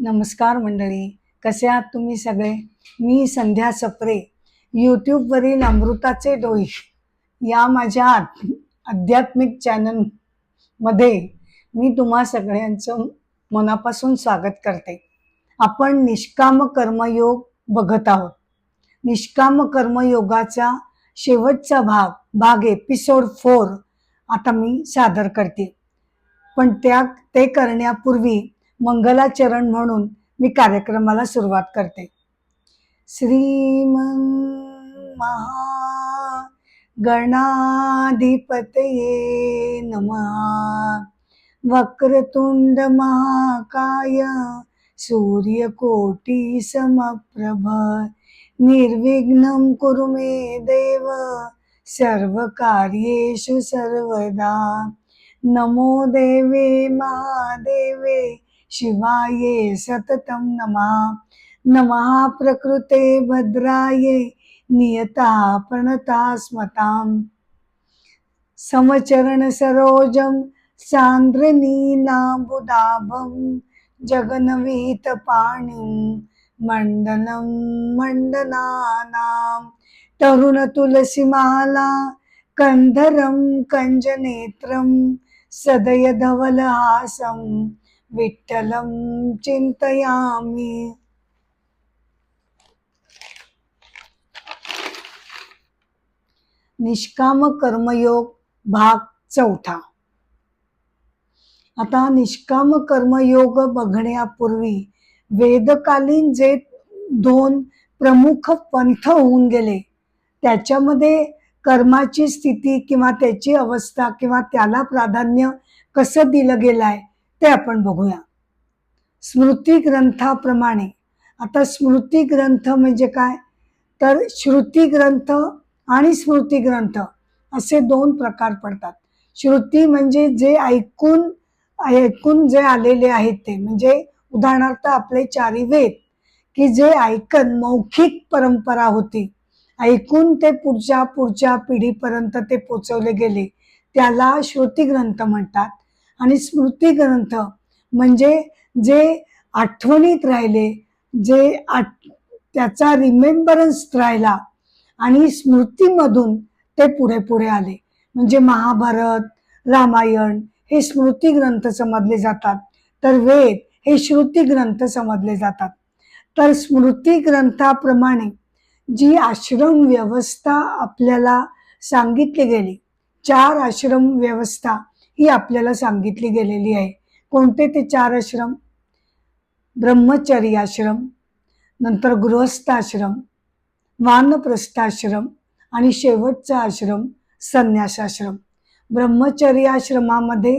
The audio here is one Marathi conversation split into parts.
नमस्कार मंडळी, कसे आहात तुम्ही सगळे? मी संध्या सप्रे, यूट्यूबवरील अमृताचे डोई या माझ्या आध्यात्मिक चॅनलमध्ये मी तुम्हा सगळ्यांचं मनापासून स्वागत करते. आपण निष्काम कर्मयोग बघत आहोत. निष्काम कर्मयोगाचा शेवटचा भाग एपिसोड 4 आता मी सादर करते. पण ते करण्यापूर्वी मंगलाचरण म्हणून मी कार्यक्रमाला सुरुवात करते. श्रीमन महा गणाधिपतये नमः. वक्रतुंड महाकाय सूर्यकोटी समप्रभ निर्विघ्नं कुरु मे देव सर्वकार्येषु सर्वदा. नमो देवे महादेवे शिवाये सततं नमः. नमः प्रकृते भद्राये नियता प्रणता स्मताम्. समचरण सरोजं सान्द्रनीलाम्बुदाभं जगन्वित पाणिं मण्डनं मण्डनानां. तरुण तुलसीमाला कंधरं कंजनेत्रं सदय धवलहासं विठ्ठलं चिंतयामि. निष्काम कर्मयोग भाग 4. आता निष्काम कर्मयोग बघण्यापूर्वी वेदकालीन जे 2 प्रमुख पंथ होऊन गेले त्याच्यामध्ये कर्माची स्थिती किंवा त्याची अवस्था किंवा त्याला प्राधान्य कसं दिलं गेलंय ते आपण बघूया. स्मृती ग्रंथाप्रमाणे, आता स्मृती ग्रंथ म्हणजे काय तर श्रुती ग्रंथ आणि स्मृती ग्रंथ असे 2 प्रकार पडतात. श्रुती म्हणजे जे ऐकून जे आलेले आहेत ते, म्हणजे उदाहरणार्थ आपले 4 वेद की जे मौखिक परंपरा होती, ऐकून ते पुढच्या पिढीपर्यंत ते पोचवले गेले त्याला श्रुती ग्रंथ म्हणतात. आणि स्मृती ग्रंथ म्हणजे जे आठवणीत राहिले, जे त्याचा रिमेंबरन्स राहिला आणि स्मृतीमधून ते पुढे आले, म्हणजे महाभारत, रामायण हे स्मृती ग्रंथ समजले जातात, तर वेद हे श्रुती ग्रंथ समजले जातात. तर स्मृती ग्रंथाप्रमाणे जी आश्रम व्यवस्था आपल्याला सांगितली गेली, 4 आश्रम व्यवस्था ही आपल्याला सांगितली गेलेली आहे. कोणते ते 4 आश्रम? ब्रह्मचर्याश्रम, नंतर गृहस्थाश्रम, वानप्रस्थाश्रम आणि शेवटचा आश्रम संन्यासाश्रम. ब्रह्मचर्याश्रमामध्ये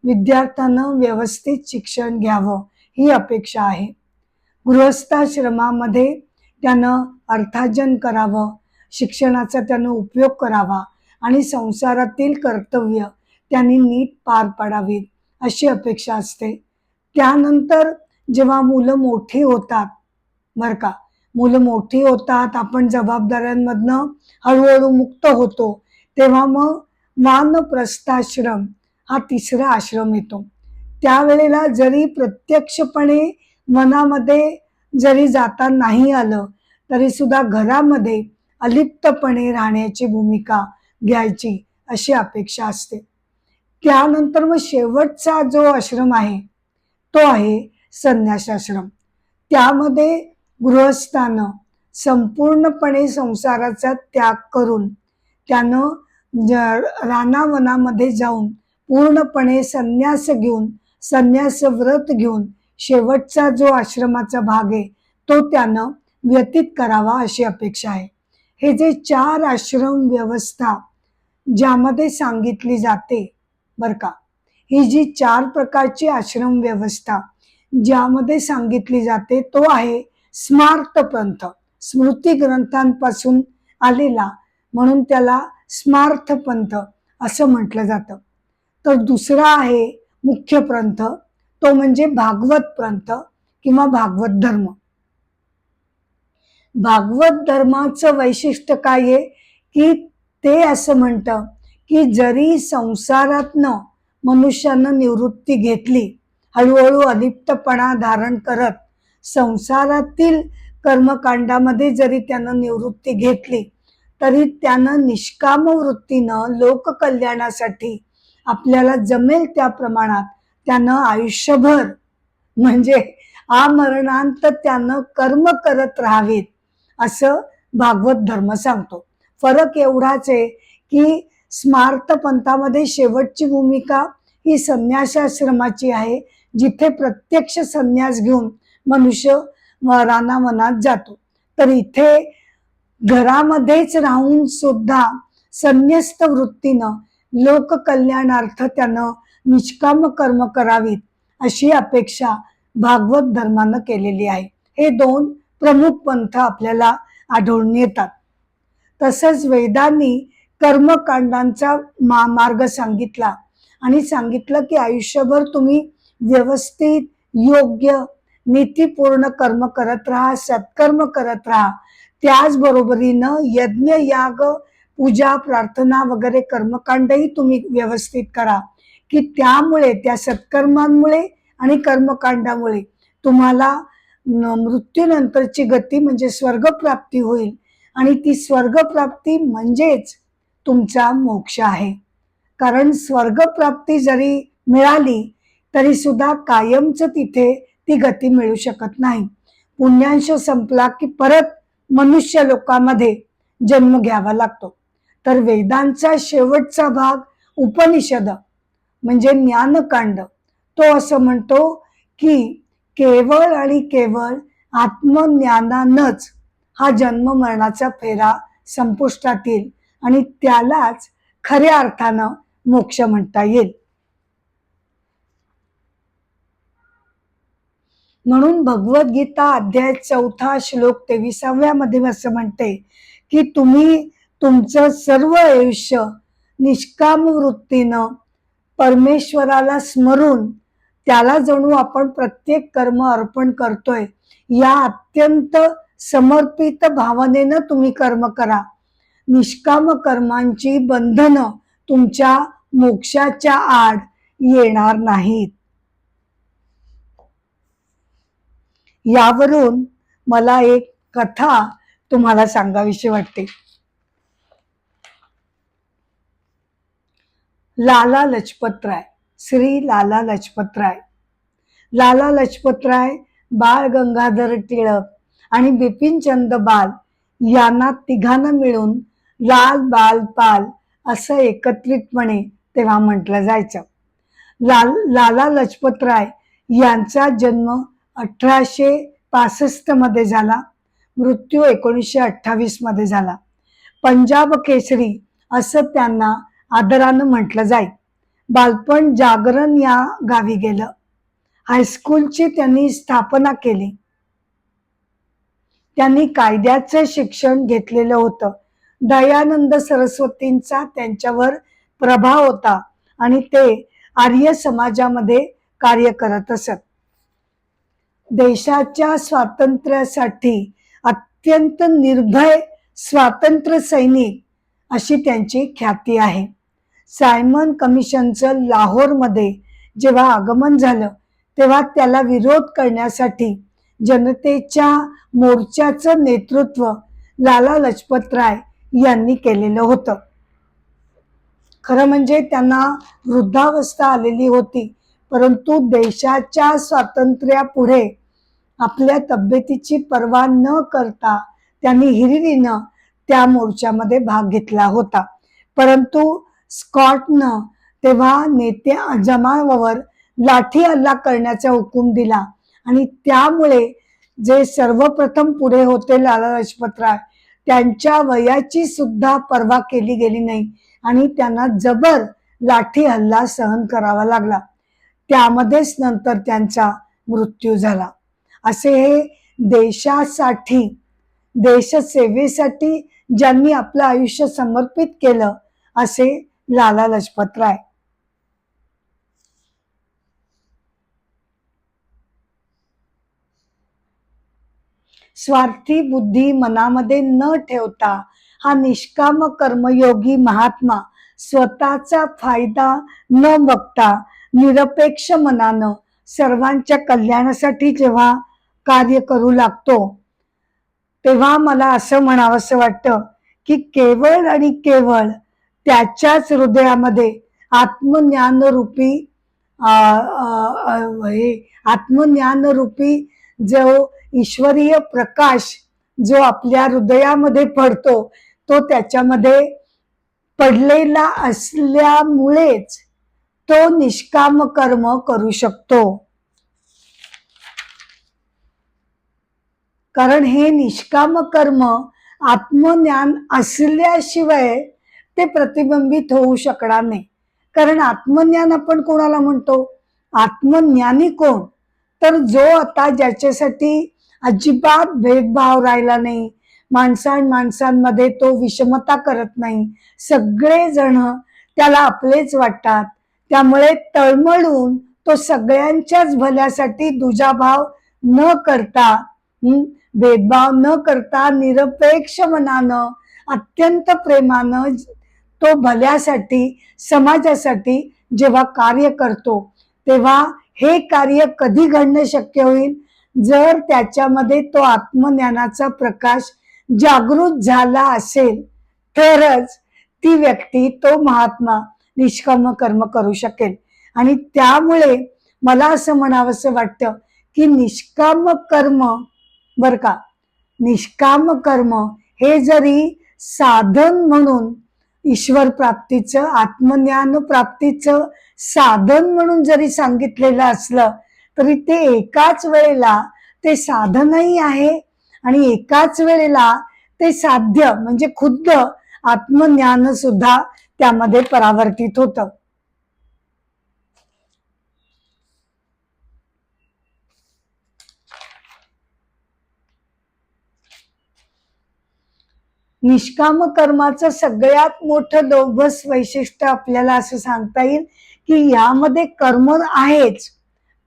विद्यार्थ्यानं व्यवस्थित शिक्षण घ्यावं ही अपेक्षा आहे. गृहस्थाश्रमामध्ये त्यानं अर्थार्जन करावं, शिक्षणाचा त्यानं उपयोग करावा आणि संसारातील कर्तव्य त्यांनी नीट पार पाडावीत अशी अपेक्षा असते. त्यानंतर जेव्हा मुलं मोठी होतात, बरं का, मुलं मोठी होतात, आपण जबाबदाऱ्यांमधनं हळूहळू मुक्त होतो, तेव्हा मग वानप्रस्थाश्रम हा 3रा आश्रम येतो. त्यावेळेला जरी प्रत्यक्षपणे मनामध्ये जरी जाता नाही आलं तरी सुद्धा घरामध्ये अलिप्तपणे राहण्याची भूमिका घ्यायची अशी अपेक्षा असते. त्यानंतर मग शेवटचा जो आश्रम आहे तो आहे संन्यासाश्रम. त्यामध्ये गृहस्थानं संपूर्णपणे संसाराचा त्याग करून त्यानं रानावनामध्ये जाऊन पूर्णपणे संन्यास घेऊन, संन्यास व्रत घेऊन शेवटचा जो आश्रमाचा भाग आहे तो त्यानं व्यतीत करावा अशी अपेक्षा आहे. हे जे 4 आश्रम व्यवस्था ज्यामध्ये सांगितली जाते, बर का, ही जी 4 प्रकारची आश्रम व्यवस्था ज्यामध्ये सांगितली जाते तो आहे स्मार्त पंथ, स्मृती ग्रंथांपासून आलेला, म्हणून त्याला स्मार्त पंथ असं म्हटलं जातं. तर दुसरा आहे मुख्य पंथ, तो म्हणजे भागवत पंथ किंवा भागवत धर्म. भागवत धर्माचं वैशिष्ट्य काय आहे की ते असं म्हणतं की जरी संसारातनं मनुष्यानं निवृत्ती घेतली हळूहळू अलिप्तपणा धारण करत संसारातील कर्मकांडामध्ये जरी त्यानं निवृत्ती घेतली तरी त्यानं निष्काम वृत्तीनं लोककल्याणासाठी आपल्याला जमेल त्या प्रमाणात त्यानं आयुष्यभर म्हणजे आमरणांत त्यानं कर्म करत राहावीत असं भागवत धर्म सांगतो. फरक एवढाच आहे की स्मार्त पंथामध्ये शेवटची भूमिका ही संन्यासाश्रमाची आहे, जिथे प्रत्यक्ष संन्यास घेऊन मनुष्य रानावनात जातो. तर इथे घरामध्येच राहून सुद्धा संन्यस्त वृत्तीनं लोककल्याणार्थ त्यानं निष्काम कर्म करावीत अशी अपेक्षा भागवत धर्मानं केलेली आहे. हे दोन प्रमुख पंथ आपल्याला आढळून येतात. तसंच वेदांनी कर्मकांडांचा मार्ग सांगितला आणि सांगितलं की आयुष्यभर तुम्ही व्यवस्थित योग्य नीतीपूर्ण कर्म करत राहा, सत्कर्म करत राहा. त्याचबरोबरीनं यज्ञ याग पूजा प्रार्थना वगैरे कर्मकांडही तुम्ही व्यवस्थित करा, की त्यामुळे त्या सत्कर्मांमुळे आणि कर्मकांडामुळे तुम्हाला मृत्यूनंतरची गती म्हणजे स्वर्गप्राप्ती होईल आणि ती स्वर्गप्राप्ती म्हणजेच तुमचा मोक्ष आहे. कारण स्वर्गप्राप्ती जरी मिळाली तरी सुद्धा कायमच तिथे ती गती मिळू शकत नाही. पुण्यांश संपला की परत मनुष्य लोकांमध्ये जन्म घ्यावा लागतो. तर वेदांचा शेवटचा भाग उपनिषद म्हणजे ज्ञानकांड तो असं म्हणतो की केवळ आणि केवळ आत्मज्ञानानंच हा जन्म मरणाचा फेरा संपुष्टात येईल आणि त्यालाच खऱ्या अर्थानं मोक्ष म्हणता येईल. म्हणून भगवद्गीता अध्याय 4 श्लोक 23 मध्ये असं म्हणते की तुम्ही तुमचं सर्व आयुष्य निष्काम वृत्तीनं परमेश्वराला स्मरून त्याला जणू आपण प्रत्येक कर्म अर्पण करतोय या अत्यंत समर्पित भावनेनं तुम्ही कर्म करा. निष्काम कर्मांची बंधनं तुमच्या मोक्षाच्या आड येणार नाहीत. यावरून मला एक कथा तुम्हाला सांगावीशी वाटते. लाला लजपतराय, श्री लाला लजपतराय. लाला लजपतराय, बाळ गंगाधर टिळक आणि बिपिनचंद पाल यांना तिघांना मिळून लाल बाल पाल असं एकत्रितपणे तेव्हा म्हटलं जायचं. लाला लजपतराय यांचा जन्म 1865 मध्ये झाला, मृत्यू 1928 मध्ये झाला. पंजाब केसरी असं त्यांना आदरानं म्हटलं जाई. बालपण जागरण या गावी गेलं. हायस्कूलची त्यांनी स्थापना केली. त्यांनी कायद्याचं शिक्षण घेतलेलं होतं. दयानंद सरस्वतींचा त्यांच्यावर प्रभाव होता आणि ते आर्य समाजामध्ये कार्य करत असत. देशाच्या स्वातंत्र्यासाठी अत्यंत निर्भय स्वातंत्र्य सैनिक अशी त्यांची ख्याती आहे. सायमन कमिशनचं लाहोरमध्ये जेव्हा आगमन झालं तेव्हा त्याला विरोध करण्यासाठी जनतेच्या मोर्चाचं नेतृत्व लाला लजपतराय यांनी केलेलं होतं. खरं म्हणजे त्यांना वृद्धावस्था आलेली होती, परंतु देशाच्या स्वातंत्र्यापुढे आपल्या तब्येतीची पर्वा न करता त्यांनी हिरिरीनं त्या मोर्चामध्ये भाग घेतला होता. परंतु स्कॉटनं तेव्हा नेत्या जमावावर लाठी हल्ला करण्याचा हुकूम दिला आणि त्यामुळे जे सर्वप्रथम पुढे होते लाला लजपतराय त्यांच्या वयाची सुद्धा पर्वा केली गेली नाही आणि त्यांना जबर लाठी हल्ला सहन करावा लागला. त्यामध्येच नंतर त्यांचा मृत्यू झाला. असे हे देशासाठी देशसेवेसाठी ज्यांनी आपलं आयुष्य समर्पित केलं असे लाला लजपतराय. स्वार्थी बुद्धी मनामध्ये न ठेवता हा निष्काम कर्मयोगी महात्मा स्वतःचा फायदा न बघता निरपेक्ष मनानं सर्वांच्या कल्याणासाठी जेव्हा कार्य करू लागतो, तेव्हा मला असं म्हणावंसं वाटतं की केवळ आणि केवळ त्याच्याच हृदयामध्ये आत्मज्ञान रूपी आत्मज्ञान रूपी जो ईश्वरीय प्रकाश जो आपल्या हृदयामध्ये पडतो, तो त्याच्यामध्ये पडलेला असल्यामुळेच तो निष्काम कर्म करू शकतो. कारण हे निष्काम कर्म आत्मज्ञान असल्याशिवाय ते प्रतिबिंबित होऊ शकणार नाही. कारण आत्मज्ञान आपण कोणाला म्हणतो? आत्मज्ञानी कोण? तर जो आता ज्याच्यासाठी अजिबात भेदभाव राहिला नाही, माणसांमध्ये तो विषमता करत नाही, सगळे जण त्याला आपलेच वाटतात, त्यामुळे तळमळून तो सगळ्यांच्याच भल्यासाठी दुजाभाव न करता, भेदभाव न करता निरपेक्ष मनानं अत्यंत प्रेमानं तो भल्यासाठी समाजासाठी जेव्हा कार्य करतो, तेव्हा हे कार्य कधी घडणं शक्य होईल? जर त्याच्यामध्ये तो आत्मज्ञानाचा प्रकाश जागृत झाला असेल तरच ती व्यक्ती, तो महात्मा निष्काम कर्म करू शकेल. आणि त्यामुळे मला असं म्हणावंसं वाटतं की निष्काम कर्म, बर का, निष्काम कर्म हे जरी साधन म्हणून ईश्वर प्राप्तीचं, आत्मज्ञान प्राप्तीचं साधन म्हणून जरी सांगितलेलं असलं, तरी ते एकाच वेळेला ते साधनही आहे आणि एकाच वेळेला ते साध्य म्हणजे खुद्द आत्मज्ञान सुद्धा त्यामध्ये परावर्तित होतं. निष्काम कर्माचं सगळ्यात मोठं दोभस वैशिष्ट्य आपल्याला असं सांगता येईल की यामध्ये कर्म आहेच,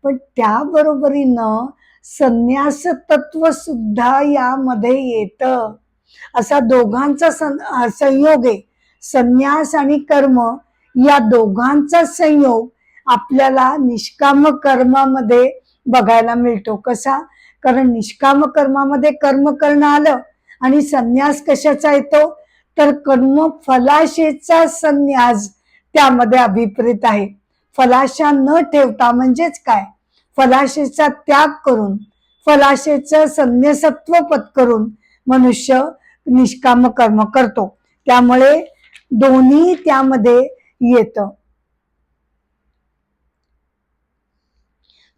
पण त्याबरोबरीनं संन्यास तत्व सुद्धा यामध्ये येतं. असा दोघांचा संयोग आहे. संन्यास आणि कर्म या दोघांचा संयोग आपल्याला निष्काम कर्मामध्ये बघायला मिळतो. कसा? कारण निष्काम कर्मामध्ये कर्म करणं आलं आणि संन्यास कशाचा येतो? तर कर्म फलाशेचा संन्यास त्यामध्ये अभिप्रेत आहे. फलाशा न ठेवता, म्हणजेच काय, फलाशेचा त्याग करून फलाशेचं संन्यासत्व पत्करून मनुष्य निष्काम कर्म करतो. त्यामुळे दोन्ही त्यामध्ये येतं.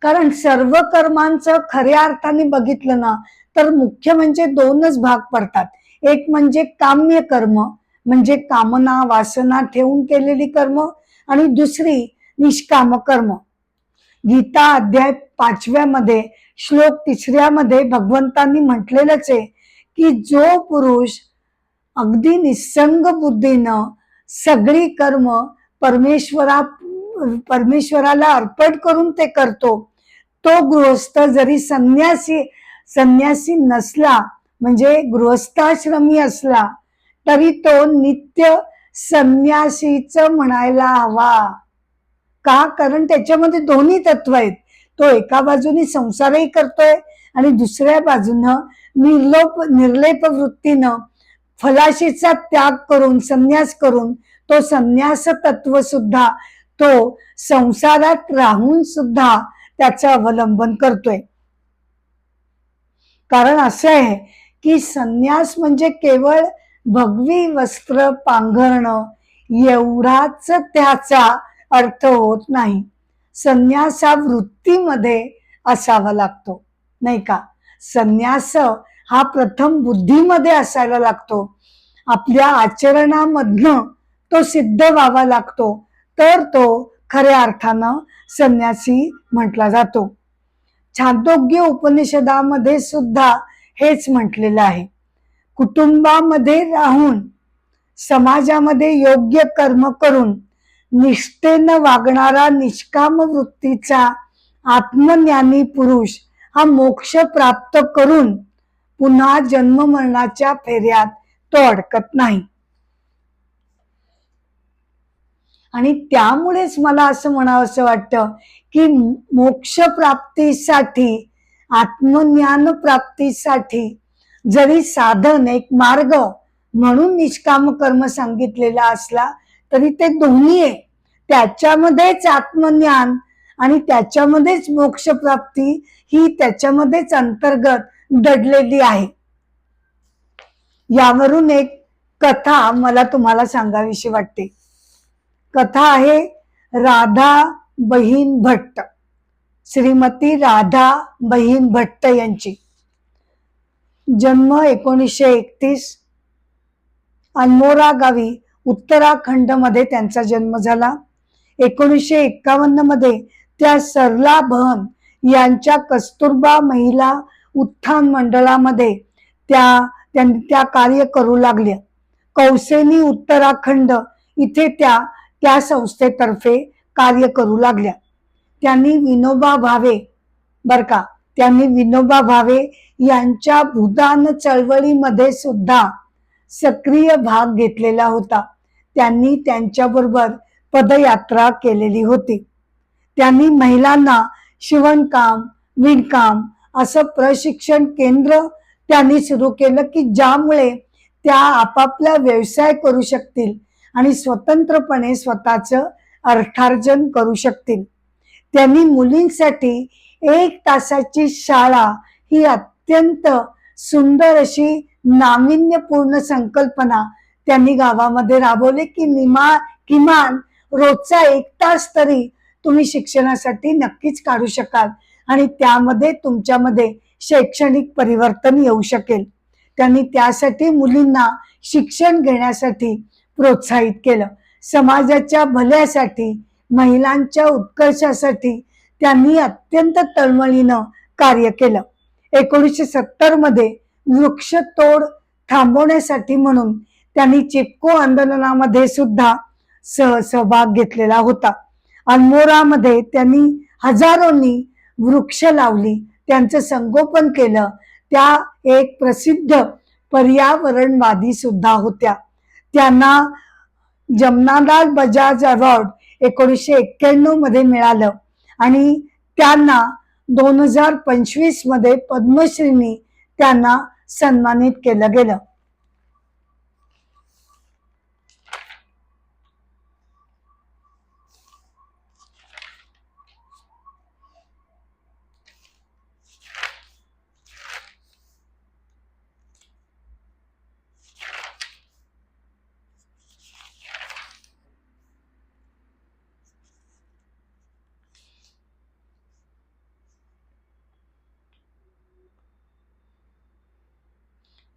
कारण सर्व कर्मांचं खऱ्या अर्थाने बघितलं ना तर मुख्य म्हणजे दोनच भाग पडतात. एक म्हणजे काम्य कर्म, म्हणजे कामना वासना ठेवून केलेली कर्म, आणि दुसरी निष्काम कर्म. गीता अध्याय 5व्या मध्ये श्लोक 3 मध्ये भगवंतांनी म्हटलेलंच आहे की जो पुरुष अगदी निसंग बुद्धीनं सगळी कर्म परमेश्वराला अर्पण करून ते करतो, तो गृहस्थ जरी संन्यासी नसला, म्हणजे गृहस्थाश्रमी असला, तरी तो नित्य संन्यासीच म्हणायला हवा. का? कारण त्याच्यामध्ये दोन्ही तत्व आहेत. तो एका बाजूने संसारही करतोय आणि दुसऱ्या बाजूनं निर्लेप वृत्तीनं फलाशीचा त्याग करून, संन्यास करून, तो संन्यास तत्व सुद्धा तो संसारात राहून सुद्धा त्याचं अवलंबन करतोय. कारण असं आहे की संन्यास म्हणजे केवळ भगवी वस्त्र पांघरणं एवढाच त्याचा अर्थ होत नाही. संन्यास हा वृत्तीमध्ये असावा लागतो, नाही का? संन्यास हा प्रथम बुद्धीमध्ये असायला लागतो, आपल्या आचरणामधनं तो सिद्ध व्हावा लागतो, तर तो खऱ्या अर्थानं संन्यासी म्हटला जातो. छांदोग्य उपनिषदामध्ये सुद्धा हेच म्हटलेलं आहे. कुटुंबामध्ये राहून समाजामध्ये योग्य कर्म करून निष्ठेनं वागणारा निष्काम वृत्तीचा आत्मज्ञानी पुरुष हा मोक्ष प्राप्त करून पुन्हा जन्म मरणाच्या फेऱ्यात तो अडकत नाही. आणि त्यामुळेच मला असं म्हणावं असं वाटतं की मोक्ष प्राप्तीसाठी, आत्मज्ञान प्राप्तीसाठी जरी साधन एक मार्ग म्हणून निष्काम कर्म सांगितलेला असला तरी ते दोन्ही आहे. त्याच्यामध्येच आत्मज्ञान आणि त्याच्यामध्येच मोक्ष प्राप्ती ही त्याच्यामध्येच अंतर्गत दडलेली आहे. यावरून एक कथा मला तुम्हाला सांगावीशी वाटते. कथा आहे राधा बहीण भट्ट, श्रीमती राधा बहीण भट्ट यांची. जन्म 1931, अल्मोरा गावी उत्तराखंड मध्ये त्यांचा जन्म झाला. 1951 मध्ये त्या सरला बहन यांच्या कस्तुरबा महिला उत्थान मंडळामध्ये त्या कार्य करू लागल्या. कौसेनी उत्तराखंड इथे त्या संस्थेतर्फे कार्य करू लागल्या. त्यांनी विनोबा भावे त्यांनी विनोबा भावे यांच्या भूदान चळवळीमध्ये सुद्धा सक्रिय भाग घेतलेला होता. त्यांनी त्यांच्याबरोबर पदयात्रा केलेली होती. त्यांनी महिलांना शिवणकाम, विणकाम असं प्रशिक्षण केंद्र त्यांनी सुरू केलं की ज्यामुळे त्या आपापला व्यवसाय करू शकतील आणि स्वतंत्रपणे स्वतःचं अर्थार्जन करू शकतील. त्यांनी मुलींसाठी 1 तासाची शाळा ही अत्यंत सुंदर अशी नाविन्यपूर्ण संकल्पना त्यांनी गावामध्ये राबवली की किमान रोजचा 1 तास तरी तुम्ही शिक्षणासाठी नक्कीच काढू शकाल आणि त्यामध्ये तुमच्यामध्ये शैक्षणिक परिवर्तन येऊ शकेल. त्यांनी त्यासाठी मुलींना शिक्षण घेण्यासाठी प्रोत्साहित केलं. समाजाच्या भल्यासाठी, महिलांच्या उत्कर्षासाठी त्यांनी अत्यंत तळमळीनं कार्य केलं. 1970 मध्ये वृक्षतोड थांबवण्यासाठी म्हणून त्यांनी चिपको आंदोलनामध्ये सुद्धा सहभाग घेतलेला होता. अल्मोरामध्ये त्यांनी हजारोंनी वृक्ष लावली, त्यांचं संगोपन केलं. त्या एक प्रसिद्ध पर्यावरणवादी सुद्धा होत्या. त्यांना जमनालाल बजाज अवॉर्ड 1991 मध्ये मिळालं आणि त्यांना 2025 मध्ये पद्मश्रीनी त्यांना सन्मानित केलं गेलं.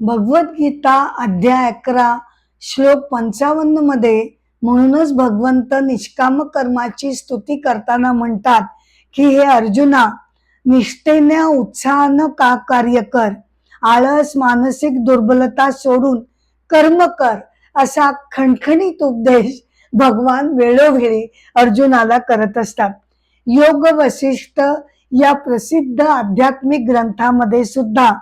भगवद्गीता अध्याय 11 श्लोक 55 मध्ये म्हणूनच भगवंत निष्काम कर्माची स्तुती करताना म्हणतात की हे अर्जुना, निष्ठेने उत्साहानं का कार्य कर, आळस मानसिक दुर्बलता सोडून कर्म कर, असा खणखणीत उपदेश भगवान वेळोवेळी अर्जुनाला करत असतात. योग वसिष्ठ या प्रसिद्ध आध्यात्मिक ग्रंथामध्ये सुद्धा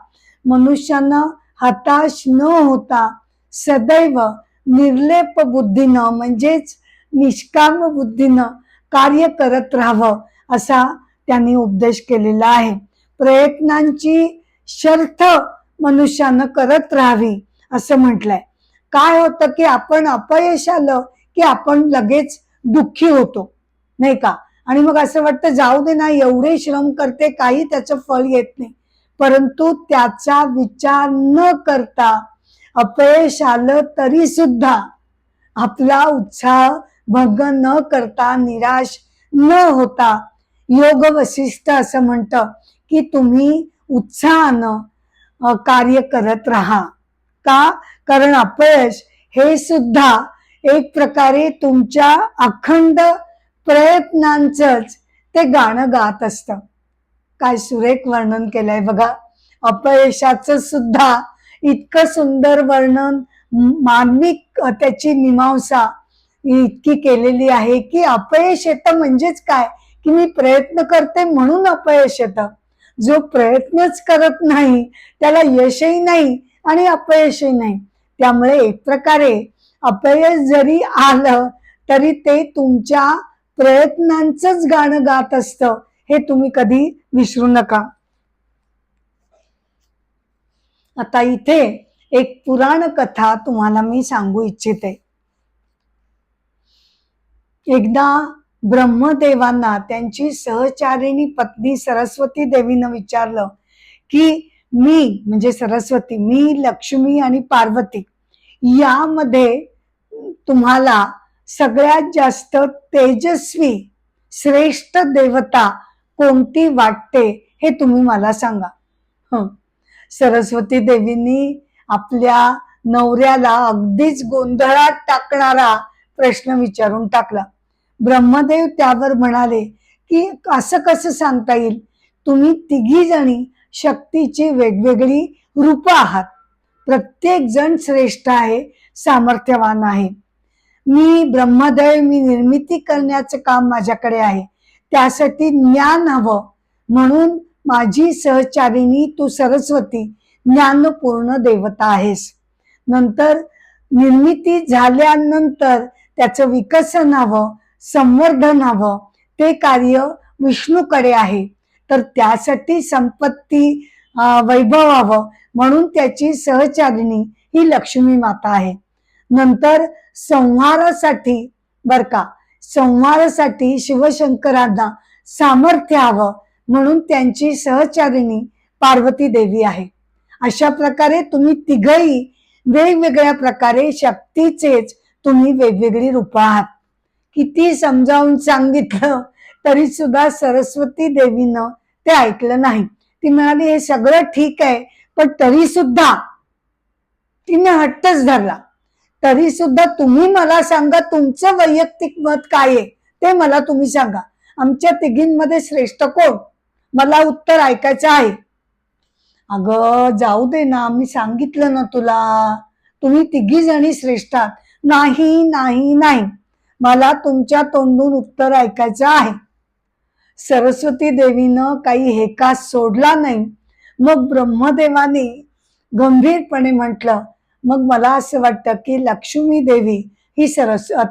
मनुष्यानं हताश न होता सदैव निर्लेप बुद्धीनं म्हणजेच निष्काम बुद्धीनं कार्य करत राहावं असा त्यांनी उपदेश केलेला आहे. प्रयत्नांची शर्थ मनुष्यानं करत राहावी असं म्हटलंय. काय होतं की आपण अपयश आलं की आपण लगेच दुःखी होतो, नाही का? आणि मग असं वाटतं जाऊ दे ना, एवढे श्रम करते, काही त्याचं फळ येत नाही. परंतु त्याचा विचार न करता अपयश आलं तरी सुद्धा आपला उत्साह भंग न करता, निराश न होता, योग वसिष्ठ असं म्हणतं की तुम्ही उत्साहानं कार्य करत राहा. का? कारण अपयश हे सुद्धा एक प्रकारे तुमच्या अखंड प्रयत्नांचंच ते गाणं गात असतं. काय सुरेख वर्णन केलंय बघा. अपयशाचं सुद्धा इतकं सुंदर वर्णन, मानविक त्याची मीमांसा इतकी केलेली आहे की अपयश येतं म्हणजेच काय की मी प्रयत्न करते म्हणून अपयश येतं. जो प्रयत्नच करत नाही त्याला यशही नाही आणि अपयशही नाही. त्यामुळे एक प्रकारे अपयश जरी आलं तरी ते तुमच्या प्रयत्नांचंच गाणं गात असतं, हे तुम्ही कधी विसरू नका. आता इथे एक पुराण कथा तुम्हाला मी सांगू इच्छिते. एकदा ब्रह्मदेवांना त्यांची सहचारिणी पत्नी सरस्वती देवीनं विचारलं की मी म्हणजे सरस्वती, मी लक्ष्मी आणि पार्वती यामध्ये तुम्हाला सगळ्यात जास्त तेजस्वी श्रेष्ठ देवता कोणती वाटते हे तुम्ही मला सांगा. सरस्वती देवींनी आपल्या नवऱ्याला अगदीच गोंधळात टाकणारा प्रश्न विचारून टाकला. ब्रह्मदेव त्यावर म्हणाले की असं कसं सांगता येईल, तुम्ही तिघी जणी शक्तीची वेगवेगळी रूप आहात, प्रत्येक जण श्रेष्ठ आहे, सामर्थ्यवान आहे. मी ब्रह्मदेव, मी निर्मिती करण्याचं काम माझ्याकडे आहे, त्यासाठी ज्ञान हवं, म्हणून माझी सहचारिणी तू सरस्वती ज्ञानपूर्ण देवता आहेस. नंतर निर्मिती झाल्यानंतर त्याचं विकसन हवं, संवर्धन हवं, ते कार्य विष्णूकडे आहे, तर त्यासाठी संपत्ती वैभव हवं, म्हणून त्याची सहचारिणी ही लक्ष्मी माता आहे. नंतर संहारासाठी बर का, संहारासाठी शिवशंकरांना सामर्थ्य हवं, म्हणून त्यांची सहचारिणी पार्वती देवी आहे. अशा प्रकारे तुम्ही तिघही वेगवेगळ्या प्रकारे शक्तीचेच तुम्ही वेगवेगळी रूप आहात. किती समजावून सांगितलं तरी सुद्धा सरस्वती देवीनं ते ऐकलं नाही. ती म्हणाली हे सगळं ठीक आहे, पण तरी सुद्धा तिने हट्टच धरला. तरी सुद्धा तुम्ही मला सांगा, तुमचं वैयक्तिक मत काय आहे ते मला तुम्ही सांगा. आमच्या तिघींमध्ये श्रेष्ठ कोण, मला उत्तर ऐकायचं आहे. अगं जाऊ दे ना, मी सांगितलं ना तुला, तुम्ही तिघी जणी श्रेष्ठ आहात. नाही नाही नाही, मला तुमच्या तोंडून उत्तर ऐकायचं आहे. सरस्वती देवीनं काही हेकास सोडला नाही. मग ब्रह्मदेवाने गंभीरपणे म्हटलं, मग मला असं वाटतं की लक्ष्मी देवी ही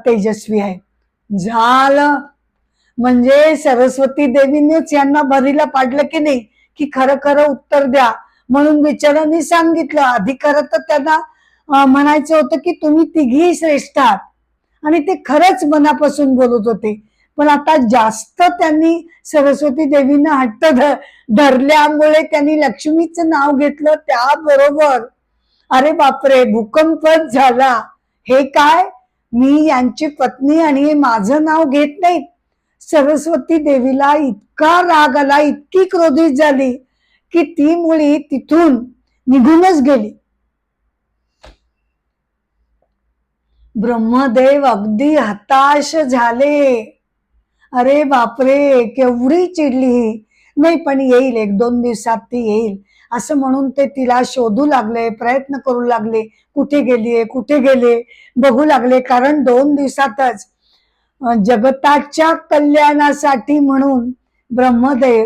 तेजस्वी आहे. झालं, म्हणजे सरस्वती देवीनेच यांना भरीला पाडलं की नाही, की खरं खरं उत्तर द्या, म्हणून बिचारांनी सांगितलं. आधी खरं तर त्यांना म्हणायचं होतं की तुम्ही तिघी श्रेष्ठ आहात, आणि ते खरंच मनापासून बोलत होते. पण आता जास्त त्यांनी सरस्वती देवीनं हट्ट धरल्यामुळे त्यांनी लक्ष्मीचं नाव घेतलं. त्याबरोबर अरे बापरे, भूकंपच झाला. हे काय, मी यांची पत्नी आणि हे माझं नाव घेत नाहीत. सरस्वती देवीला इतका राग आला, इतकी क्रोधित झाली की ती मुळी तिथून निघूनच गेली. ब्रह्मदेव अगदी हताश झाले. अरे बापरे, केवढी चिडली. नाही पण येईल, 1-2 दिवसात ती येईल असं म्हणून ते तिला शोधू लागले, प्रयत्न करू लागले. कुठे गेलीये, कुठे गेले बघू लागले, कारण 2 दिवसातच जगताच्या कल्याणासाठी म्हणून ब्रह्मदेव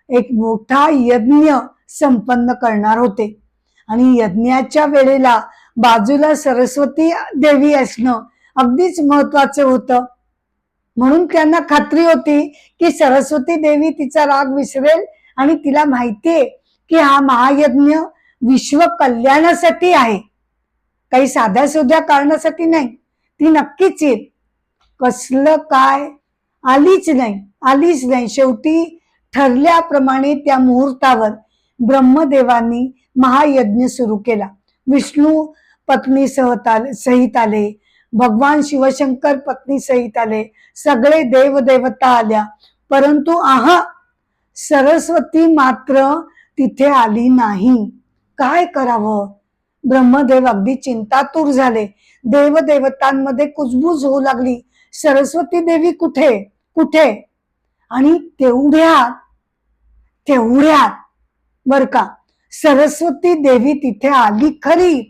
एक मोठा यज्ञ संपन्न करणार होते. आणि यज्ञाच्या वेळेला बाजूला सरस्वती देवी असणं अगदीच महत्वाचं होतं. म्हणून त्यांना खात्री होती की सरस्वती देवी तिचा राग विसरेल, आणि तिला माहितीये की हा महायज्ञ विश्व कल्याणासाठी आहे, काही साध्या सुध्या कारणासाठी नाही. ती नक्कीच येईल. कसलं काय, आलीच नाही. शेवटी ठरल्याप्रमाणे त्या मुहूर्तावर ब्रह्मदेवांनी महायज्ञ सुरू केला. विष्णू पत्नी सहित आले, भगवान शिवशंकर पत्नी सहित आले, सगळे देवदेवता आल्या, परंतु सरस्वती मात्र तिथे आली नाही. काय करावं, ब्रह्मदेव अगदी चिंतातूर झाले. देवदेवतांमध्ये कुजबूज होऊ लागली, सरस्वती देवी कुठे कुठे. आणि तेवढ्यात बर का, सरस्वती देवी तिथे आली खरी,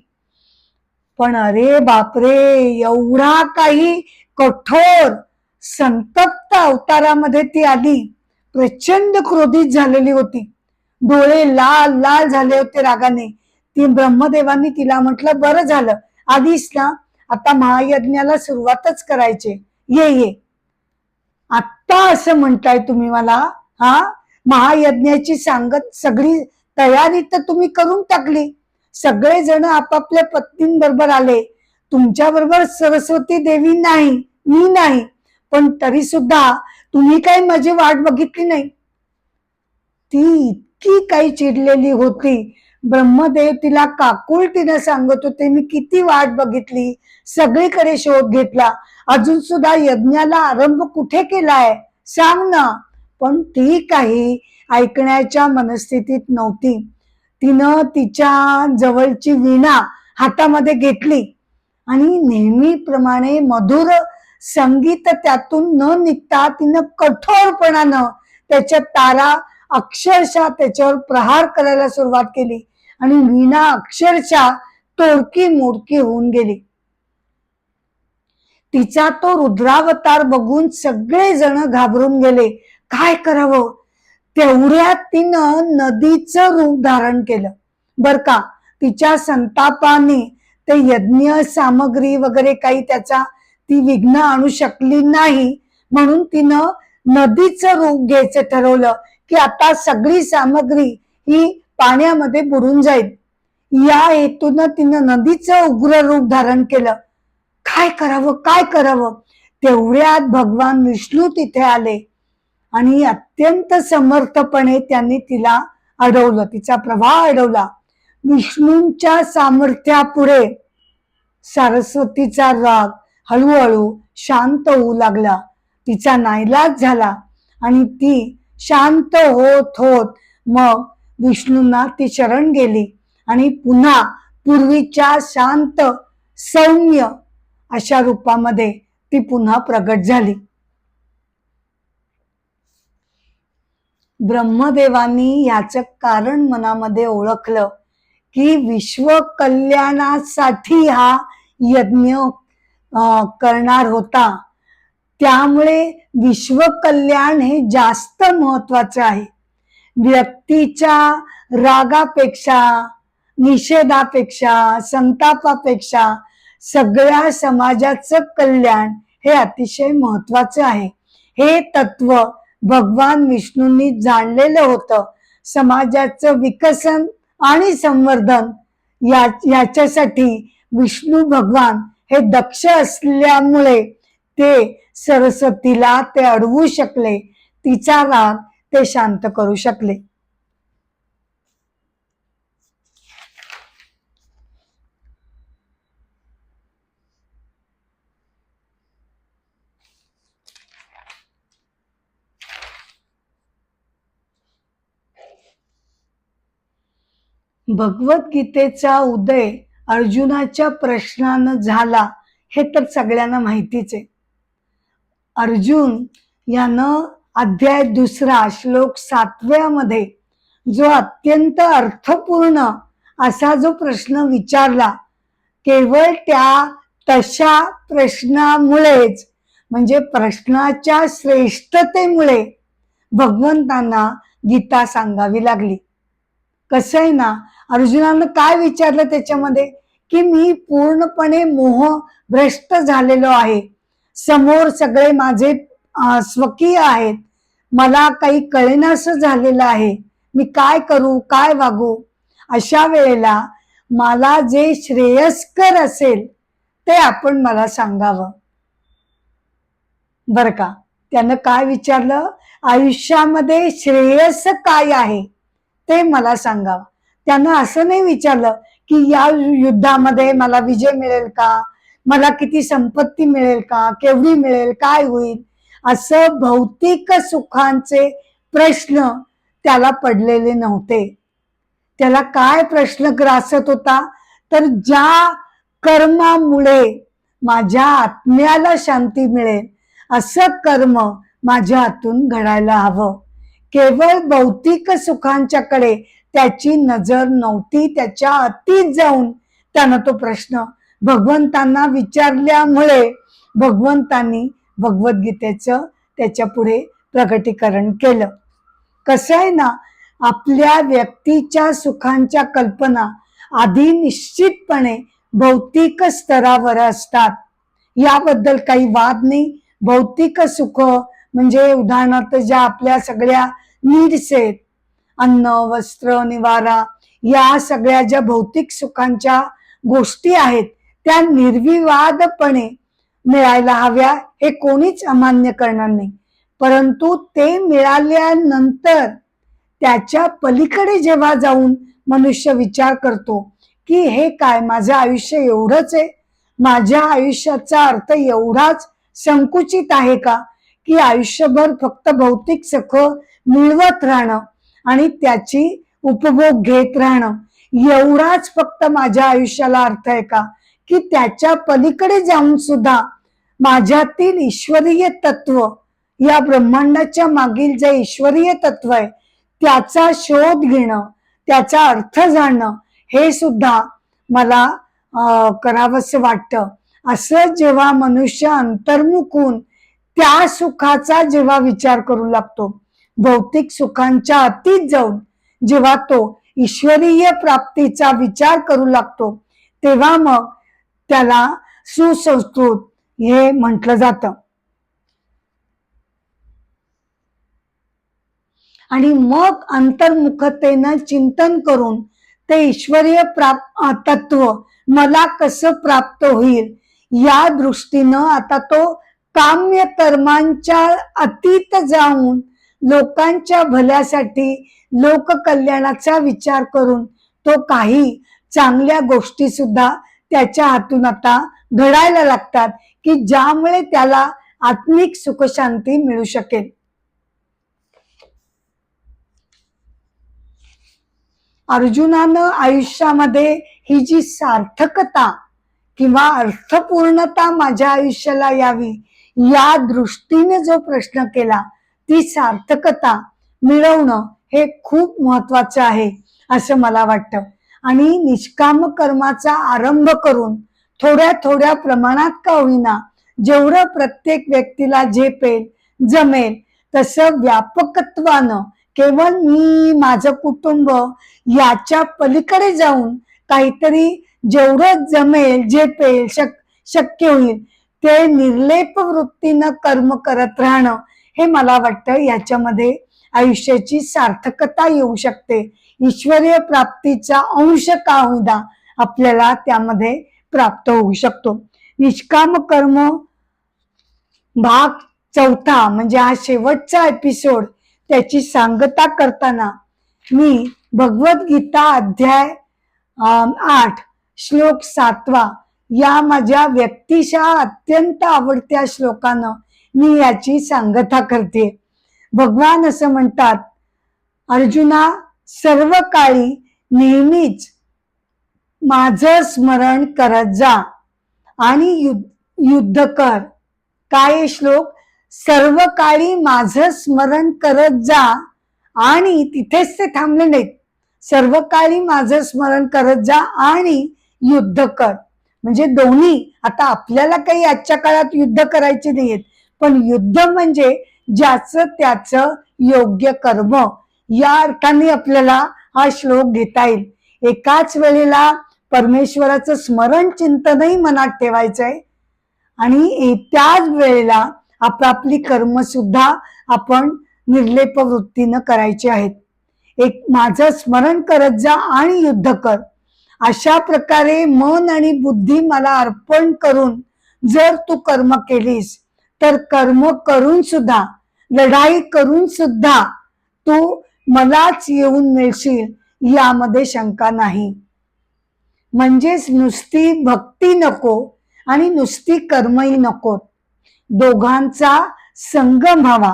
पण अरे बापरे, एवढा काही कठोर संतप्त अवतारामध्ये ती आली. प्रचंड क्रोधित झालेली होती, डोळे लाल लाल झाले होते रागाने. ती ब्रह्मदेवांनी तिला म्हटलं, बरं झालं आलीस ना, आता महायज्ञाला सुरुवातच करायचे. ये ये. आत्ता असं म्हणताय तुम्ही मला? हा, महायज्ञाची सांगत सगळी तयारी तर तुम्ही करून टाकली. सगळेजण आपापल्या पत्नींबरोबर आले. तुमच्या बरोबर सरस्वती देवी नाही, मी नाही, पण तरी सुद्धा तुम्ही काही माझी वाट बघितली नाही. ती इतकी काही चिडलेली होती. ब्रह्मदेव तिला काकुळतीनं सांगत होते, मी किती वाट बघितली, सगळीकडे शोध घेतला, अजून सुद्धा यज्ञाला आरंभ कुठे केलाय सांग ना. पण ती काही ऐकण्याच्या मनस्थितीत नव्हती. तिनं तिच्या जवळची वीणा हातामध्ये घेतली आणि नेहमीप्रमाणे मधुर संगीत त्यातून न निघता तिनं कठोरपणानं त्याच्या तारा अक्षरशः त्याच्यावर प्रहार करायला सुरुवात केली आणि वीणा अक्षरशः तोडकी मोडकी होऊन गेली. तिचा तो रुद्रावतार बघून सगळेजण घाबरून गेले. काय करावं? तेवढ्यात तिनं नदीचं रूप धारण केलं बर का. तिच्या संतापाने ते यज्ञ सामग्री वगैरे काही त्याचा ती विघ्न आणू शकली नाही, म्हणून तिनं नदीचं रूप घ्यायचं ठरवलं की आता सगळी सामग्री ही पाण्यामध्ये बुडून जाईल. या हेतून तिनं नदीचं उग्र रूप धारण केलं. काय करावं काय करावं? तेवढ्यात भगवान विष्णू तिथे आले आणि अत्यंत समर्थपणे त्यांनी तिला अडवलं, तिचा प्रवाह अडवला. विष्णूंच्या सामर्थ्यापुढे सरस्वतीचा राग हळूहळू शांत होऊ लागला. तिचा नाईलाज झाला आणि ती शांत होत होत मग विष्णूंना ती शरण गेली आणि पुन्हा पूर्वीच्या शांत सौम्य अशा रूपामध्ये ती पुन्हा प्रगट झाली. ब्रह्मदेवानी याचं कारण मनामध्ये ओळखलं की विश्व कल्याणासाठी हा यज्ञ करणार होता. त्यामुळे विश्व कल्याण हे जास्त महत्वाचं आहे. व्यक्तीच्या रागापेक्षा, निषेधापेक्षा, संतापापेक्षा सगळ्या समाजाचं कल्याण हे अतिशय महत्वाचं आहे. हे तत्व भगवान विष्णूंनी जाणलेलं होतं. समाजाचं विकसन आणि संवर्धन याच्यासाठी विष्णू भगवान हे दक्ष असल्यामुळे ते सरस्वतीला ते अडवू शकले, तिचा राग ते शांत करू शकले. भगवद्गीतेचा उदय अर्जुनाच्या प्रश्नानं झाला हे तर सगळ्यांना माहितीच आहे. अर्जुन यानं अध्याय 2 श्लोक 7 मध्ये जो अत्यंत अर्थपूर्ण असा जो प्रश्न विचारला, केवळ त्या तशा प्रश्नामुळेच म्हणजे प्रश्नाच्या श्रेष्ठतेमुळे भगवंतांना गीता सांगावी लागली. कसं आहे ना, अर्जुनानं काय विचारलं त्याच्यामध्ये की मी पूर्णपणे मोहभ्रष्ट झालेलो आहे, समोर सगळे माझे स्वकीय आहेत, मला काही कळेनासं झालेलं आहे, मी काय करू काय वागू. अशा वेळेला मला जे श्रेयस्कर असेल ते आपण मला सांगावं बर का. त्यानं काय विचारलं, आयुष्यामध्ये श्रेयस काय आहे ते मला सांगावं. त्यानं असं नाही विचारलं की या युद्धामध्ये मला विजय मिळेल का, मला किती संपत्ती मिळेल का, केवढी मिळेल, काय होईल. असं भौतिक सुखांचे प्रश्न त्याला पडलेले नव्हते. त्याला काय प्रश्न ग्रासत होता तर ज्या कर्मामुळे माझ्या आत्म्याला शांती मिळेल असं कर्म माझ्या हातून घडायला हवं. केवळ भौतिक सुखांच्याकडे त्याची नजर नव्हती. त्याच्या अतीत जाऊन त्यानं तो प्रश्न भगवंतांना विचारल्यामुळे भगवंतांनी भगवद्गीतेचं त्याच्या पुढे प्रकटीकरण केलं. कसं आहे ना, आपल्या व्यक्तीच्या सुखांच्या कल्पना आधी निश्चितपणे भौतिक स्तरावर असतात, याबद्दल काही वाद नाही. भौतिक सुख म्हणजे उदाहरणार्थ ज्या आपल्या सगळ्या नीड्स आहेत, अन्न, वस्त्र, निवारा, या सगळ्या ज्या भौतिक सुखांच्या गोष्टी आहेत त्या निर्विवादपणे मिळायला हव्या, हे कोणीच अमान्य करणार नाही. परंतु ते मिळाल्यानंतर त्याच्या पलीकडे जेव्हा जाऊन मनुष्य विचार करतो की हे काय, माझं आयुष्य एवढंच आहे, माझ्या आयुष्याचा अर्थ एवढाच संकुचित आहे का, की आयुष्यभर फक्त भौतिक सुख मिळवत राहणं आणि त्याची उपभोग घेत राहणं एवढाच फक्त माझ्या आयुष्याला अर्थ आहे का, की त्याच्या पलीकडे जाऊन सुद्धा माझ्यातील ईश्वरीय तत्व, या ब्रह्मांडाच्या मागील जे ईश्वरीय तत्व आहे त्याचा शोध घेणं, त्याचा अर्थ जाणणं, हे सुद्धा मला करावंसं वाटतं. असं जेव्हा मनुष्य अंतर्मुख होऊन त्या सुखाचा जेव्हा विचार करू लागतो, भौतिक सुखांच्या अतीत जाऊन जेव्हा तो ईश्वरीय प्राप्तीचा विचार करू लागतो, तेव्हा मग त्याला सुसंस्कृत हे म्हटलं जातं. आणि मग अंतर्मुखतेनं चिंतन करून ते ईश्वरीय तत्व मला कसं प्राप्त होईल, या दृष्टीनं आता तो काम्य कर्मांच्या अतीत जाऊन लोकांच्या भल्यासाठी, लोककल्याणाचा विचार करून तो काही चांगल्या गोष्टी सुद्धा त्याच्या हातून आता घडायला लागतात, की ज्यामुळे त्याला आत्मिक सुखशांती मिळू शकेल. अर्जुनानं आयुष्यामध्ये ही जी सार्थकता किंवा अर्थपूर्णता माझ्या आयुष्याला यावी, या दृष्टीने जो प्रश्न केला, ती सार्थकता मिळवणं हे खूप महत्वाचं आहे असं मला वाटतं. आणि निष्काम कर्माचा आरंभ करून थोड्या थोड्या प्रमाणात का होईना, जेवढं प्रत्येक व्यक्तीला झेपेल, जमेल तसं व्यापकत्वानं, केवळ मी, माझं कुटुंब याच्या पलीकडे जाऊन काहीतरी जेवढं जमेल, झेपेल, शक्य होईल ते निर्लेप वृत्तीनं कर्म करत राहणं, हे मला वाटतं याच्यामध्ये आयुष्याची सार्थकता येऊ शकते. ईश्वरीय प्राप्तीचा अंश का होईना आपल्याला त्यामध्ये प्राप्त होऊ शकतो. निष्काम कर्म भाग 4 म्हणजे हा शेवटचा एपिसोड, त्याची सांगता करताना मी भगवद्गीता अध्याय 8 श्लोक 7 या माझ्या व्यक्तिशः अत्यंत आवडत्या श्लोकानं मी याची सांगता करते. भगवान असं म्हणतात, अर्जुना, सर्व काळी नेहमीच माझं स्मरण करत जा आणि युद्ध कर. काय श्लोक? सर्व काळी माझं स्मरण करत जा, आणि तिथेच ते थांबले नाहीत, सर्व काळी माझं स्मरण करत जा आणि युद्ध कर. म्हणजे दोन्ही. आता आपल्याला काही आजच्या काळात युद्ध करायचे नाहीयेत, पण युद्ध म्हणजे ज्याचं त्याचं योग्य कर्म, या अर्थाने आपल्याला हा श्लोक घेता येईल. एकाच वेळेला परमेश्वराचं स्मरण चिंतनही मनात ठेवायचंय आणि त्याच वेळेला आपापली कर्म सुद्धा आपण निर्लेप वृत्तीनं करायची आहेत. एक माझं स्मरण करत जा आणि युद्ध कर, अशा प्रकारे मन आणि बुद्धी मला अर्पण करून जर तू कर्म केलीस, तर कर्म करून सुद्धा, लढाई करून सुद्धा तू मलाच येऊन मिळशील यामध्ये शंका नाही. म्हणजेच नुसती भक्ती नको आणि नुसती कर्मही नको, दोघांचा संगम हवा.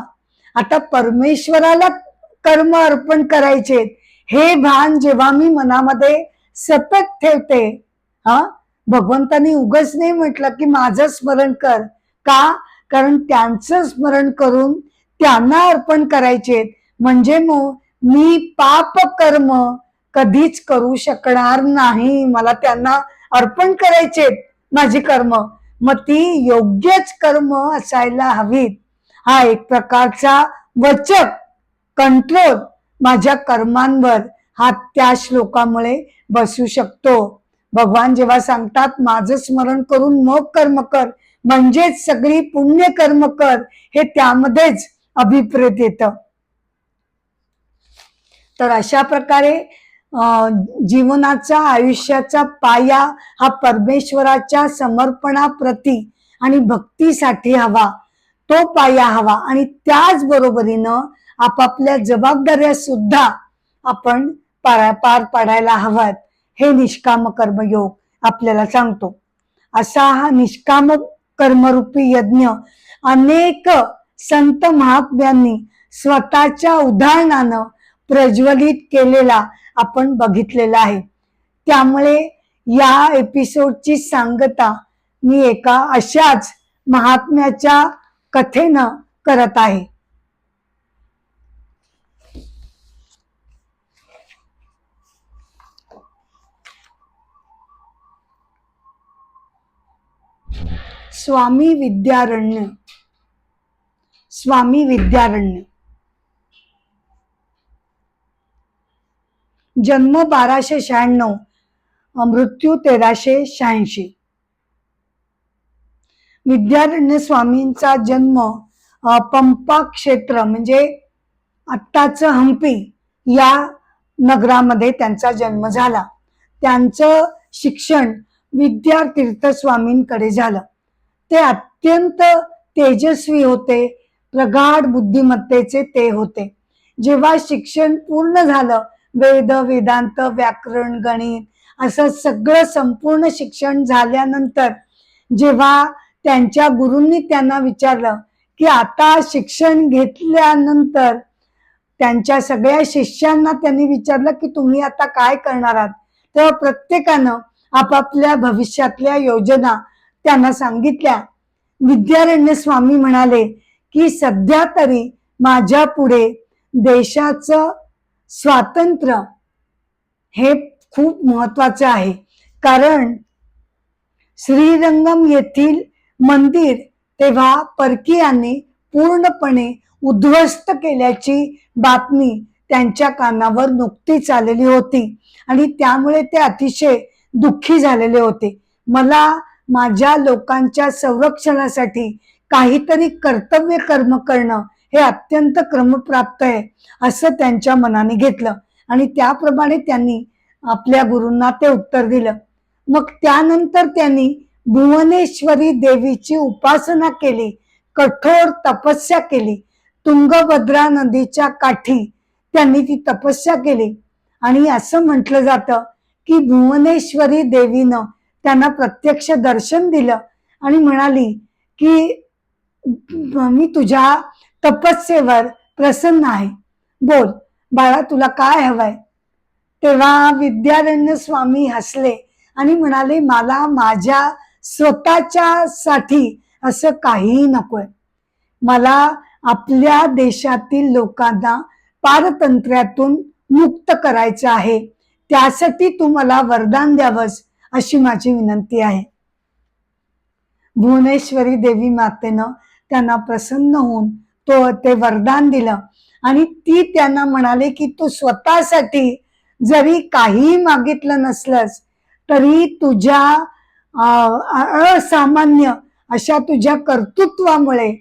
आता परमेश्वराला कर्म अर्पण करायचे हे भान जेव्हा मी मनामध्ये सतत ठेवते, भगवंतानी उगाच नाही म्हटलं की माझं स्मरण कर. का? कारण त्यांचं स्मरण करून त्यांना अर्पण करायचे, म्हणजे मी पाप कर्म कधीच करू शकणार नाही. मला त्यांना अर्पण करायचे माझी कर्म, मग ती योग्यच कर्म असायला हवीत. हा एक प्रकारचा वचक, कंट्रोल माझ्या कर्मांवर हा त्या श्लोकामुळे बसू शकतो. भगवान जेव्हा सांगतात माझं स्मरण करून मग कर्म कर, म्हणजेच सगळी पुण्य कर्म कर हे त्यामध्येच अभिप्रेत येतं. तर अशा प्रकारे जीवनाचा आयुष्याचा पाया हा परमेश्वराच्या समर्पणाप्रती आणि भक्तीसाठी हवा, तो पाया हवा. आणि त्याच बरोबरीनं आपापल्या जबाबदाऱ्या सुद्धा आपण पार पाडायला हव्यात, हे निष्काम कर्मयोग आपल्याला सांगतो. असा हा निष्काम कर्मरूपी यज्ञ अनेक संत महात्म्यांनी स्वतःच्या उदाहरणानं प्रज्वलित केलेला आपण बघितलेला आहे. त्यामुळे या एपिसोडची सांगता मी एका अशाच महात्म्याच्या कथेनं करत आहे. स्वामी विद्यारण्य. स्वामी विद्यारण्य जन्म 1296, मृत्यू 1386. विद्यारण्य स्वामींचा जन्म पंपा क्षेत्र म्हणजे आत्ताचं हम्पी या नगरामध्ये त्यांचा जन्म झाला. त्यांचं शिक्षण विद्यातीर्थ स्वामींकडे झालं. ते अत्यंत तेजस्वी होते, प्रगाढ बुद्धिमत्तेचे ते होते. जेव्हा शिक्षण पूर्ण झालं, वेद, वेदांत, व्याकरण, गणित असं सगळं संपूर्ण शिक्षण झाल्यानंतर जेव्हा त्यांच्या गुरूंनी त्यांना विचारलं की आता शिक्षण घेतल्यानंतर, त्यांच्या सगळ्या शिष्यांना त्यांनी विचारलं की तुम्ही आता काय करणार आहात, तेव्हा प्रत्येकानं आपापल्या भविष्यातल्या योजना त्यांना सांगितल्या. विद्यारण्य स्वामी म्हणाले की सध्या तरी माझ्या पुढे देशाचं स्वातंत्र्य हे खूप महत्वाचं आहे, कारण श्रीरंगम येथील मंदिर तेव्हा परकीयांनी पूर्णपणे उद्ध्वस्त केल्याची बातमी त्यांच्या कानावर नुकतीच आलेली होती आणि त्यामुळे ते अतिशय दुःखी झालेले होते. मला माझ्या लोकांच्या संरक्षणासाठी काहीतरी कर्तव्य कर्म करणं हे अत्यंत क्रमप्राप्त आहे असं त्यांच्या मनाने घेतलं आणि त्याप्रमाणे त्यांनी आपल्या गुरूंना ते उत्तर दिलं. मग त्यानंतर त्यांनी भुवनेश्वरी देवीची उपासना केली, कठोर तपस्या केली. तुंगभद्रा नदीच्या काठी त्यांनी ती तपस्या केली आणि असं म्हटलं जातं की भुवनेश्वरी देवीनं त्यांना प्रत्यक्ष दर्शन दिलं आणि म्हणाली की मी तुझ्या तपस्येवर प्रसन्न आहे, बोल बाळा तुला काय हवंय. तेव्हा विद्यारण्य स्वामी हसले आणि म्हणाले मला माझ्या स्वतःच्या साठी असं काहीही नकोय. मला आपल्या देशातील लोकांना पारतंत्र्यातून मुक्त करायचं आहे, त्यासाठी तू मला वरदान द्यावंस अशी माझी विनंती आहे. भुवनेश्वरी देवी मातेनं त्यांना प्रसन्न होऊन ते वरदान दिलं आणि ती त्यांना म्हणाले की तू स्वतःसाठी जरी काही मागितलं नसलंस तरी तुझ्या असामान्य अशा तुझ्या कर्तृत्वामुळे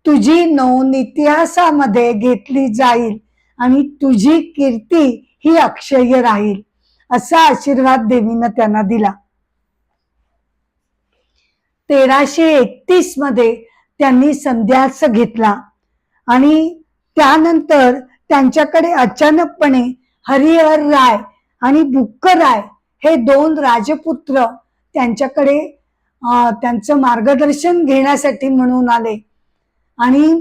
तुझी नोंद इतिहासामध्ये घेतली जाईल आणि तुझी कीर्ती ही अक्षय राहील असा आशीर्वाद देवीनं त्यांना दिला. 1331 मध्ये त्यांनी संन्यास घेतला आणि त्यानंतर त्यांच्याकडे अचानकपणे हरिहर राय आणि बुक्कर राय हे 2 राजपुत्र त्यांच्याकडे त्यांचं मार्गदर्शन घेण्यासाठी म्हणून आले आणि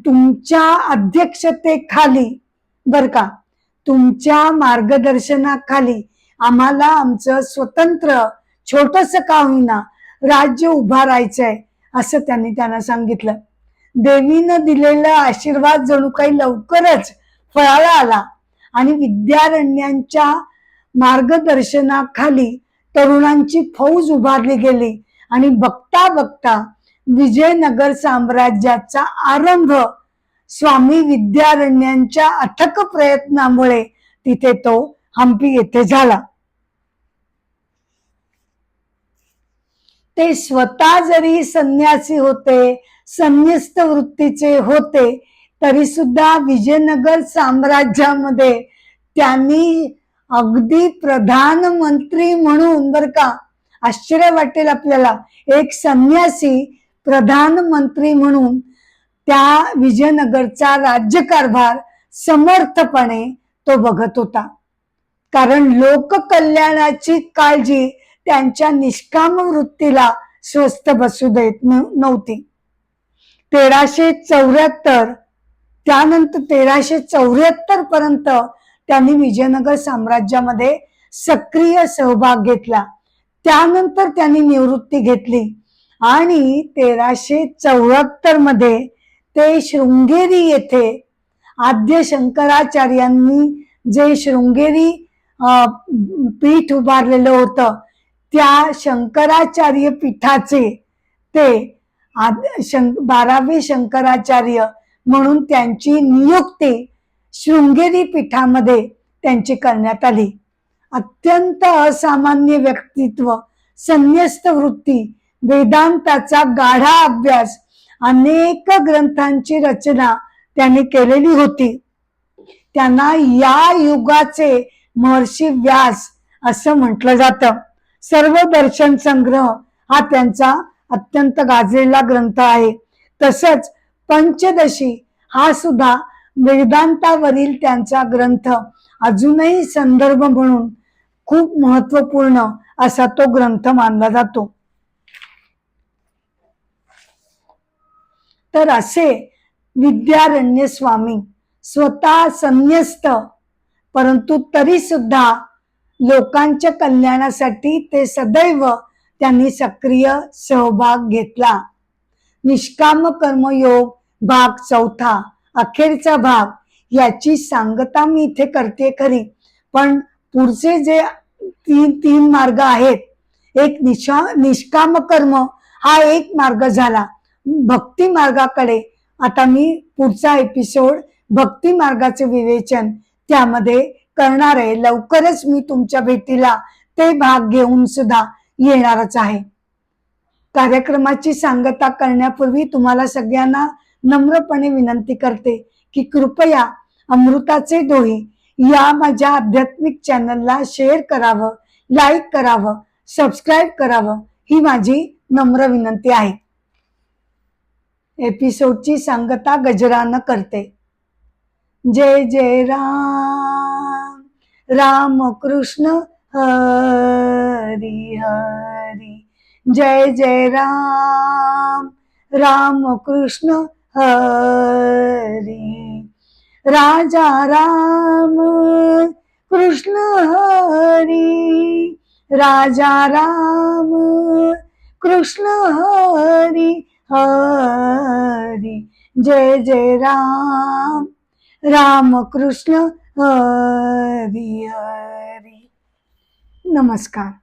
तुमच्या अध्यक्षतेखाली बर का, तुमच्या मार्गदर्शनाखाली आम्हाला आमचं स्वतंत्र छोटस का होईना राज्य उभारायचंय असं त्यांना सांगितलं. देवीनं दिलेला आशीर्वाद जणू काही लवकरच फळाला आला आणि विद्यारण्यांच्या मार्गदर्शनाखाली तरुणांची फौज उभारली गेली आणि बघता बघता विजयनगर साम्राज्याचा आरंभ स्वामी विद्यारण्यांच्या अथक प्रयत्नामुळे तिथे तो हम्पी येथे झाला. ते स्वतः जरी संन्यासी होते, संन्यस्त वृत्तीचे होते, तरी सुद्धा विजयनगर साम्राज्यामध्ये त्यांनी अगदी प्रधानमंत्री म्हणून, बर का, आश्चर्य वाटेल आपल्याला, एक संन्यासी प्रधानमंत्री म्हणून त्या विजयनगरचा राज्यकारभार समर्थपणे तो बघत होता. कारण लोककल्याणाची काळजी त्यांच्या निष्काम वृत्तीला स्वस्थ बसू देत नव्हती. 1374 त्यानंतर 1374 पर्यंत त्यांनी विजयनगर साम्राज्यामध्ये सक्रिय सहभाग घेतला. त्यानंतर त्यांनी निवृत्ती घेतली आणि 1374 मध्ये ते शृंगेरी येथे आद्य शंकराचार्यांनी जे शृंगेरी पीठ उभारलेलं होतं, त्या शंकराचार्य पीठाचे ते 12वे शंकराचार्य म्हणून त्यांची नियुक्ती शृंगेरी पीठामध्ये त्यांची करण्यात आली. अत्यंत असामान्य व्यक्तित्व, संन्यस्त वृत्ती, वेदांताचा गाढा अभ्यास, अनेक ग्रंथांची रचना त्यांनी केलेली होती. त्यांना या युगाचे महर्षी व्यास असं म्हटलं जातं. सर्व दर्शन संग्रह हा त्यांचा अत्यंत गाजलेला ग्रंथ आहे. तसंच पंचदशी हा सुद्धा वेदांतावरील त्यांचा ग्रंथ अजूनही संदर्भ म्हणून खूप महत्वपूर्ण असा तो ग्रंथ मानला जातो. तर असे विद्यारण्य स्वामी स्वतः संन्यस्त, परंतु तरी सुद्धा लोकांच्या कल्याणासाठी ते सदैव त्यांनी सक्रिय सहभाग घेतला. निष्काम कर्मयोग भाग 4 अखेरचा भाग, याची सांगता मी इथे करते खरी, पण पुढचे जे तीन मार्ग आहेत, एक निष्काम कर्म हा एक मार्ग झाला. भक्ती मार्गाकडे आता मी पुढचा एपिसोड भक्ती मार्गाचे विवेचन त्यामध्ये करणार आहे. लवकरच मी तुमच्या भेटीला ते भाग घेऊन सुद्धा येणारच आहे. कार्यक्रमाची सांगता करण्यापूर्वी तुम्हाला सगळ्यांना नम्रपणे विनंती करते की कृपया अमृताचे डोही या माझ्या आध्यात्मिक चॅनलला शेअर करावं, लाईक करावं, सबस्क्राईब करावं, ही माझी नम्र विनंती आहे. एपिसोडची सांगता गजरानं करते. जय जय राम, राम कृष्ण हरी हरी, जय जय राम, राम कृष्ण हरी, राजा राम कृष्ण हरी, राजा राम कृष्ण हरी हरी, जय जय राम, राम कृष्ण हरी हरी. नमस्कार.